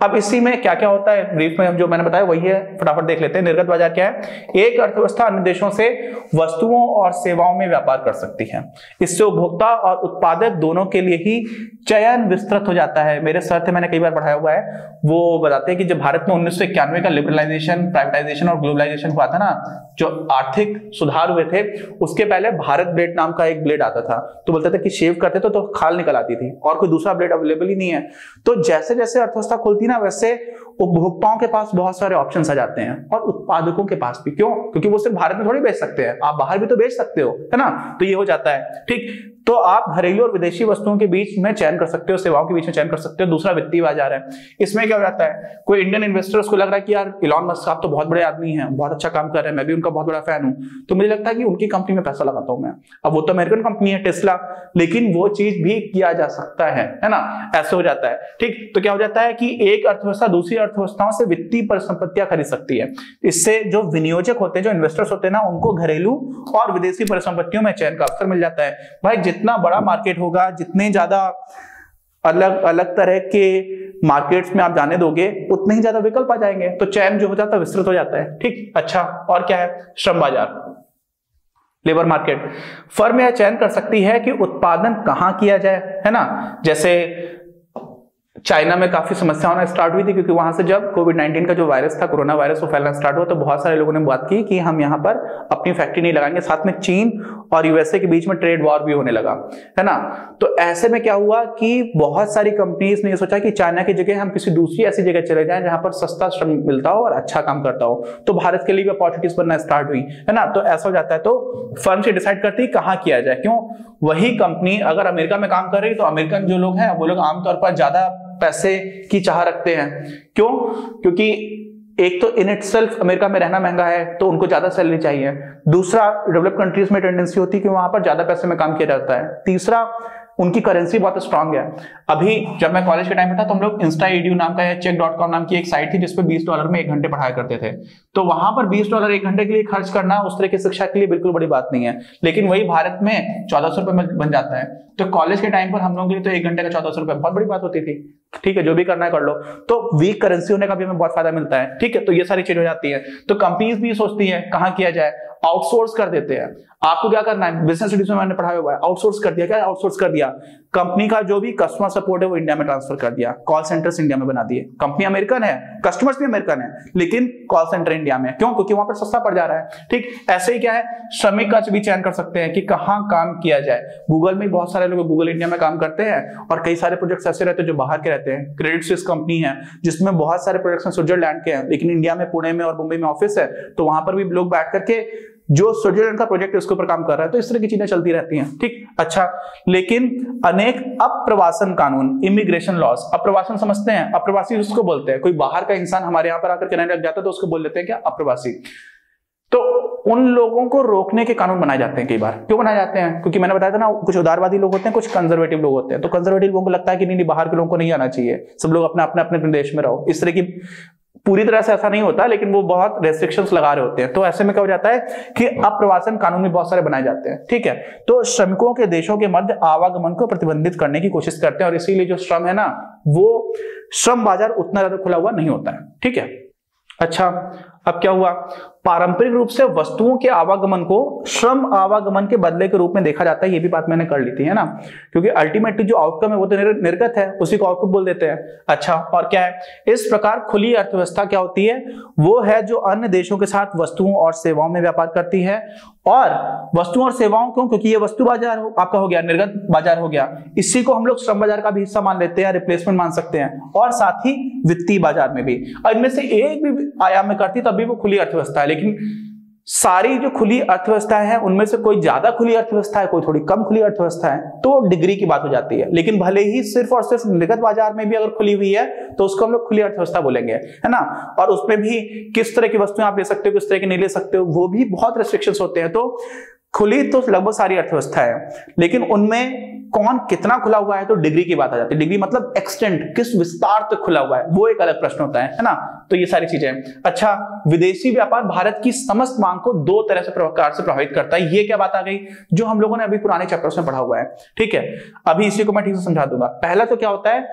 अब इसी में क्या क्या होता है ब्रीफ में जो मैंने बताया वही है, फटाफट देख लेते हैं। निर्गत बाजार क्या है? एक अर्थव्यवस्था अन्य देशों से वस्तुओं और सेवाओं में व्यापार कर सकती है। इससे उपभोक्ता और उत्पादक दोनों के लिए ही चयन विस्तृत हो जाता है। मेरे सर थे, मैंने कई बार पढ़ाया हुआ है, वो बताते हैं कि जब भारत में 1991 का लिबरलाइजेशन, प्राइवेटाइजेशन और ग्लोबलाइजेशन हुआ था ना, जो आर्थिक सुधार हुए थे, उसके पहले भारत ब्लेड नाम का एक ब्लेड आता था। तो बोलते थे कि शेव करते तो खाल निकल आती थी और कोई दूसरा ब्लेड अवेलेबल ही नहीं है। तो जैसे जैसे अर्थव्यवस्था खुलती ना, वैसे उपभोक्ताओं के पास बहुत सारे ऑप्शंस आ जाते हैं और उत्पादकों के पास भी। क्यों? क्योंकि वो सिर्फ भारत में थोड़ी बेच सकते हैं, आप बाहर भी तो बेच सकते हो, है ना? तो ये हो जाता है। ठीक, तो आप घरेलू और विदेशी वस्तुओं के बीच में चयन कर सकते हो, सेवाओं के बीच में चयन कर सकते हो। दूसरा वित्तीय बाजार है। इसमें क्या हो जाता है, कोई इंडियन इन्वेस्टर, उसको लग रहा है कि यार इलॉन मस्क साहब तो बहुत बड़े आदमी हैं, बहुत अच्छा काम कर रहे हैं, मैं भी उनका बहुत बड़ा फैन हूं, तो मुझे लगता है कि उनकी कंपनी में पैसा लगाता हूं मैं। अब वो तो अमेरिकन कंपनी है टेस्ला, लेकिन वो चीज भी किया जा सकता है ना? ऐसे हो जाता है। ठीक, तो क्या हो जाता है कि एक अर्थव्यवस्था दूसरी अर्थव्यवस्थाओं से वित्तीय परिसंपत्तियां खरीद सकती है। इससे जो विनियोजक होते हैं, जो इन्वेस्टर्स होते हैं ना, उनको घरेलू और विदेशी परिसंपत्तियों में चयन का अवसर मिल जाता है। भाई जितना बड़ा मार्केट होगा, जितने ज्यादा अलग अलग तरह के मार्केट्स में आप जाने दोगे, उतने ही ज्यादा विकल्प आ जाएंगे, तो चयन जो हो जाता है विस्तृत हो जाता है। ठीक, अच्छा, और क्या है? श्रम बाजार, लेबर मार्केट। फर्म यह चयन कर सकती है कि उत्पादन कहां किया जाए, है ना? जैसे चाइना में काफी समस्या होना स्टार्ट हुई थी, क्योंकि वहां से जब कोविड-19 का जो वायरस था, कोरोना वायरस, वो फैलना स्टार्ट हुआ, तो बहुत सारे लोगों ने बात की कि हम यहाँ पर अपनी फैक्ट्री नहीं लगाएंगे। साथ में चीन और यूएसए के बीच में ट्रेड वॉर भी होने लगा, है ना? तो ऐसे में क्या हुआ कि बहुत सारी कंपनीज ने ये सोचा कि चाइना की जगह हम किसी दूसरी ऐसी जगह चले जाएं जहां पर सस्ता श्रम मिलता हो और अच्छा काम करता हो। तो भारत के लिए भी अपॉर्चुनिटीज बनना स्टार्ट हुई, है ना? तो ऐसा हो जाता है। तो फर्म से डिसाइड करती है कहाँ किया जाए। क्यों? वही कंपनी अगर अमेरिका में काम कर रही, तो अमेरिकन जो लोग हैं वो लोग आमतौर पर ज्यादा पैसे की चाह रखते हैं। क्यों? क्योंकि एक तो इन इटसेल्फ अमेरिका में रहना महंगा है, तो उनको ज्यादा सैलरी चाहिए। दूसरा, डेवलप कंट्रीज में टेंडेंसी होती है कि वहां पर ज्यादा पैसे में काम किया जाता है। तीसरा, उनकी करेंसी बहुत स्ट्रांग है। अभी जब मैं कॉलेज के टाइम में था, तो हम लोग इंस्टा.edu नाम का या check.com नाम की एक साइट थी, जिसपे $20 में 1 घंटे पढ़ाया करते थे। तो वहां पर $20 1 घंटे के लिए खर्च करना उस तरह की शिक्षा के लिए बिल्कुल बड़ी बात नहीं है। लेकिन वही भारत में 1400 रुपए में बन जाता है। तो कॉलेज के टाइम पर हम लोगों के लिए तो 1 घंटे का 1400 रुपए बहुत बड़ी बात होती थी। ठीक है, जो भी करना है कर लो। तो वीक करेंसी होने का भी हमें बहुत फायदा मिलता है। ठीक है, तो ये सारी चीज हो जाती है। तो कंपनीज भी सोचती है कहाँ किया जाए, आउटसोर्स कर देते हैं। आपको क्या करना है, बिजनेस स्टडीज में मैंने पढ़ाया हुआ है, आउटसोर्स कर दिया। क्या आउटसोर्स कर दिया? कंपनी का जो भी कस्टमर सपोर्ट है वो इंडिया में ट्रांसफर कर दिया, कॉल सेंटर्स इंडिया में बना दिए। कंपनी अमेरिकन है, कस्टमर्स भी अमेरिकन है, लेकिन कॉल सेंटर इंडिया में। क्यों? क्योंकि वहां पर सस्ता पड़ जा रहा है। ठीक, ऐसे ही क्या है, श्रमिक का भी चयन कर सकते हैं कि कहाँ काम किया जाए। गूगल में बहुत सारे लोग गूगल इंडिया में काम करते हैं, और कई सारे प्रोजेक्ट्स ऐसे रहते हैं जो बाहर के रहते हैं। क्रेडिट स्विस कंपनी है जिसमें बहुत सारे प्रोजेक्ट्स स्विट्जरलैंड के हैं, लेकिन इंडिया में पुणे में और मुंबई में ऑफिस है, तो वहां पर भी लोग बैठ करके जो स्विट्जरलैंड का प्रोजेक्ट है उसके ऊपर काम कर रहा है। तो इस तरह की चीजें चलती रहती हैं। ठीक, अच्छा, लेकिन अनेक अप्रवासन कानून, इमिग्रेशन लॉस, अप्रवासन समझते हैं? अप्रवासी उसको बोलते हैं, कोई बाहर का इंसान हमारे यहाँ पर आकर के रहने लग जाता है तो उसको बोल देते हैं क्या? अप्रवासी। तो उन लोगों को रोकने के कानून बनाए जाते हैं कई बार। क्यों बनाए जाते हैं? क्योंकि मैंने बताया था ना, कुछ उदारवादी लोग होते हैं, कुछ कंजर्वेटिव लोग होते हैं। तो कंजर्वेटिव लोगों को लगता है कि नहीं, बाहर के लोगों को नहीं आना चाहिए, सब लोग अपने देश में रहो। इस तरह की पूरी तरह से ऐसा नहीं होता, लेकिन वो बहुत रेस्ट्रिक्शंस लगा रहे होते हैं। तो ऐसे में क्या हो जाता है कि अप्रवासन कानून भी बहुत सारे बनाए जाते हैं। ठीक है, तो श्रमिकों के देशों के मध्य आवागमन को प्रतिबंधित करने की कोशिश करते हैं, और इसीलिए जो श्रम है ना, वो श्रम बाजार उतना ज्यादा खुला हुआ नहीं होता है। ठीक है, अच्छा, अब क्या हुआ, पारंपरिक रूप से वस्तुओं के आवागमन को श्रम आवागमन के बदले के रूप में देखा जाता है। ये भी बात मैंने कर ली थी, है ना, क्योंकि अल्टीमेटली जो आउटकम है वो तो निर्गत है, उसी को आउटपुट बोल देते हैं। अच्छा, और क्या है, इस प्रकार खुली अर्थव्यवस्था क्या होती है, वो है जो अन्य देशों के साथ वस्तुओं और सेवाओं में व्यापार करती है। और वस्तुओं और सेवाओं क्यों? क्योंकि ये वस्तु बाजार आपका हो गया, निर्गत बाजार हो गया, इसी को हम लोग श्रम बाजार का भी हिस्सा मान लेते हैं, रिप्लेसमेंट मान सकते हैं, और साथ ही वित्तीय बाजार में भी। और इनमें से एक भी आयाम में करती तब भी वो खुली अर्थव्यवस्था है। लेकिन सारी जो खुली अर्थव्यवस्था है उनमें से कोई ज्यादा खुली अर्थव्यवस्था है, कोई थोड़ी कम खुली अर्थव्यवस्था है, तो डिग्री की बात हो जाती है। लेकिन भले ही सिर्फ और सिर्फ निर्गत बाजार में भी अगर खुली हुई है तो उसको हम लोग खुली अर्थव्यवस्था बोलेंगे, है ना। और उसमें भी किस तरह की वस्तुएं आप ले सकते हो, किस तरह की नहीं ले सकते हो, वो भी बहुत रेस्ट्रिक्शंस होते हैं। तो खुली तो लगभग सारी अर्थव्यवस्था है, लेकिन उनमें कौन कितना खुला हुआ है तो डिग्री की बात आ जाती है। डिग्री मतलब एक्सटेंट, किस विस्तार तक खुला हुआ है, वो एक अलग प्रश्न होता है ना। तो ये सारी चीजें। अच्छा, विदेशी व्यापार भारत की समस्त मांग को दो तरह से प्रकार से प्रभावित करता है। ये क्या बात आ गई जो हम लोगों ने अभी पुराने चैप्टर्स में पढ़ा हुआ है, ठीक है। अभी इसी को मैं ठीक से समझा दूंगा। पहला तो क्या होता है,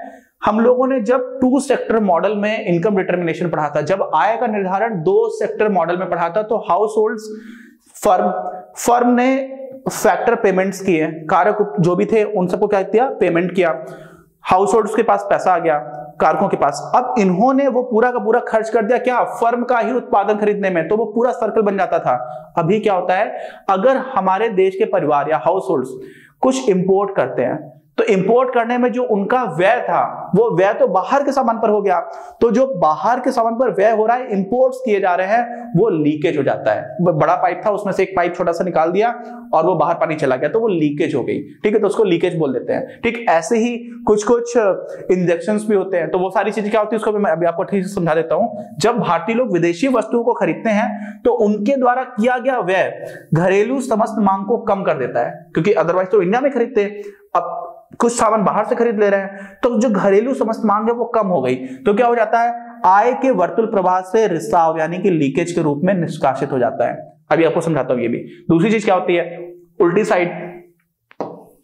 हम लोगों ने जब 2 सेक्टर मॉडल में इनकम डिटर्मिनेशन पढ़ा था, जब आय का निर्धारण 2 सेक्टर मॉडल में पढ़ा था, तो हाउस होल्ड्स, फर्म ने फैक्टर पेमेंट्स किए, कारक जो भी थे उन सबको क्या किया, पेमेंट किया। हाउस होल्ड्स के पास पैसा आ गया, कारकों के पास, अब इन्होंने वो पूरा का पूरा खर्च कर दिया क्या, फर्म का ही उत्पादन खरीदने में, तो वो पूरा सर्कल बन जाता था। अभी क्या होता है, अगर हमारे देश के परिवार या हाउस होल्ड्स कुछ इंपोर्ट करते हैं, तो इंपोर्ट करने में जो उनका व्यय था, वो व्यय तो बाहर के सामान पर हो गया, तो जो बाहर के सामान पर व्यय हो रहा है, इंपोर्ट्स किए जा रहे हैं, वो लीकेज हो जाता है। बड़ा पाइप था, उसमें से एक पाइप छोटा सा निकाल दिया और वो बाहर पानी चला गया, तो वो लीकेज हो गई, ठीक है, तो उसको लीकेज बोल देते हैं। ठीक ऐसे ही कुछ इंजेक्शंस भी होते हैं। तो वो सारी चीजें क्या होती है, उसको मैं अभी आपको ठीक से समझा देता हूं। जब भारतीय लोग विदेशी वस्तुओं को खरीदते हैं, तो उनके द्वारा किया गया व्यय घरेलू समस्त मांग को कम कर देता है, क्योंकि अदरवाइज तो इंडिया में खरीदते हैं, अब कुछ सामान बाहर से खरीद ले रहे हैं, तो जो घरेलू समस्त मांग है वो कम हो गई, तो क्या हो जाता है, आय के वर्तुल प्रवाह से रिसाव यानी कि लीकेज के रूप में निष्कासित हो जाता है। अभी आपको समझाता हूं ये भी। दूसरी चीज क्या होती है, उल्टी साइड,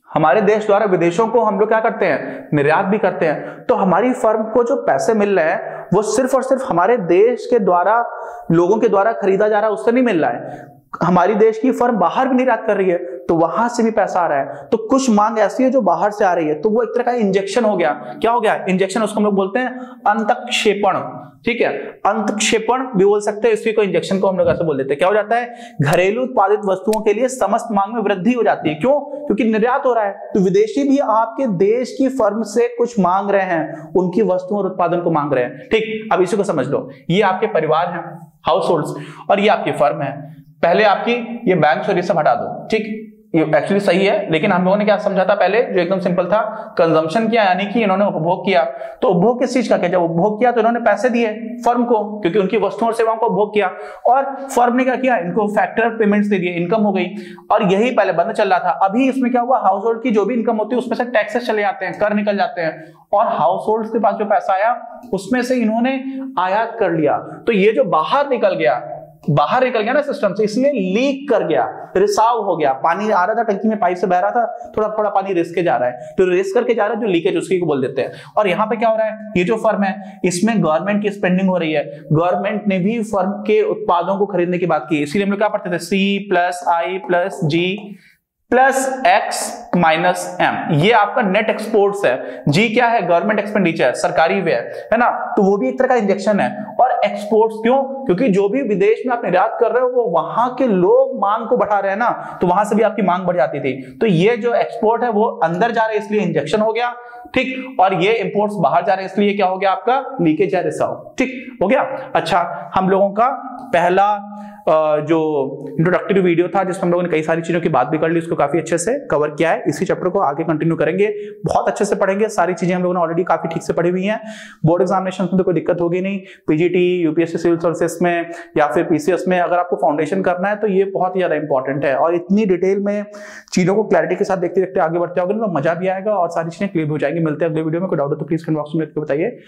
हमारे देश द्वारा विदेशों को हम लोग क्या करते हैं, निर्यात भी करते हैं, तो हमारी फर्म को जो पैसे मिल रहे हैं वो सिर्फ और सिर्फ हमारे देश के द्वारा, लोगों के द्वारा खरीदा जा रहा है उससे नहीं मिल रहा है, हमारी देश की फर्म बाहर भी निर्यात कर रही है, तो वहां से भी पैसा आ रहा है। तो कुछ मांग ऐसी है जो बाहर से आ रही है, तो वो एक तरह का इंजेक्शन हो गया। क्या हो गया, इंजेक्शन, उसको हम लोग बोलते हैं अंतक्षेपण, ठीक है, अंतक्षेपण भी बोल सकते हैं, इसी को इंजेक्शन को हम लोग ऐसे बोल देते हैं। क्या हो जाता है, घरेलू उत्पादित वस्तुओं के लिए समस्त मांग में वृद्धि हो जाती है। क्यों, क्योंकि निर्यात हो रहा है, तो विदेशी भी आपके देश की फर्म से कुछ मांग रहे हैं, उनकी वस्तुओं और उत्पादन को मांग रहे हैं। ठीक, अब इसी को समझ लो, ये आपके परिवार हैं, हाउस होल्ड्स, और ये आपकी फर्म है। पहले आपकी ये बैंक और ये सब हटा दो, ठीक, ये एक्चुअली सही है, लेकिन हम लोगों ने क्या समझा था पहले, जो एकदम सिंपल था, कंजम्पशन किया, यानी कि इन्होंने उपभोग किया। तो उपभोग किस चीज का किया, जब उपभोग किया तो इन्होंने पैसे दिए फर्म को, क्योंकि उनकी वस्तुओं और सेवाओं को उपभोग किया, और फर्म ने क्या किया, इनको फैक्टर पेमेंट्स दे दिए, इनकम हो गई। और यही पहले बंद चल रहा था। अभी इसमें क्या हुआ, हाउस होल्ड की जो भी इनकम होती है उसमें से टैक्सेस चले जाते हैं, कर निकल जाते हैं, और हाउस होल्ड के पास जो पैसा आया उसमें से इन्होंने आयात कर लिया। तो ये जो बाहर निकल गया ना सिस्टम से, इसलिए लीक कर गया, रिसाव हो गया, पानी आ रहा था टंकी में, पाइप से बह रहा था, थोड़ा थोड़ा पानी रिस के जा रहा है, तो रिस करके जा रहा है, जो लीकेज उसकी को बोल देते हैं। और यहाँ पे क्या हो रहा है, ये जो फर्म है इसमें गवर्नमेंट की स्पेंडिंग हो रही है, गवर्नमेंट ने भी फर्म के उत्पादों को खरीदने की बात की, इसीलिए हम लोग क्या पढ़ते थे, C+I+G plus X minus M, ये आपका नेट एक्सपोर्ट्स है। G क्या है, गवर्नमेंट एक्सपेंडिचर, सरकारी व्यय है ना, तो वो भी एक तरह का इंजेक्शन है। और एक्सपोर्ट्स क्यों, क्योंकि जो भी विदेश में आप निर्यात कर रहे हो वो वहां के लोग मांग को बढ़ा रहे हैं ना, तो वहां से भी आपकी मांग बढ़ जाती थी। तो ये जो एक्सपोर्ट है वो अंदर जा रहे हैं, इसलिए इंजेक्शन हो गया, ठीक, और ये इंपोर्ट्स बाहर जा रहे हैं, इसलिए क्या हो गया, आपका लीकेज या रिसाव, ठीक हो गया। अच्छा, हम लोगों का पहला जो इंट्रोडक्टरी वीडियो था, जिसमें हम लोगों ने कई सारी चीजों की बात भी कर ली, उसको काफी अच्छे से कवर किया है। इसी चैप्टर को आगे कंटिन्यू करेंगे, बहुत अच्छे से पढ़ेंगे, सारी चीजें हम लोगों ने ऑलरेडी काफी ठीक से पढ़ी हुई हैं। बोर्ड एग्जामिनेशन में तो कोई दिक्कत होगी नहीं, पीजीटी, यूपीएससी सिविल सर्विसेज में या फिर पीसीएस में अगर आपको फाउंडेशन करना है तो ये बहुत ही ज्यादा इंपॉर्टेंट है, और इतनी डिटेल में चीजों को क्लैरिटी के साथ देखते देखते आगे बढ़ते जाओगे ना, तो मजा भी आएगा और सारी चीजें क्लियर हो जाएंगी। मिलते हैं अगले वीडियो में, कोई डाउट हो तो प्लीज कमेंट बॉक्स में लिख के बताइए।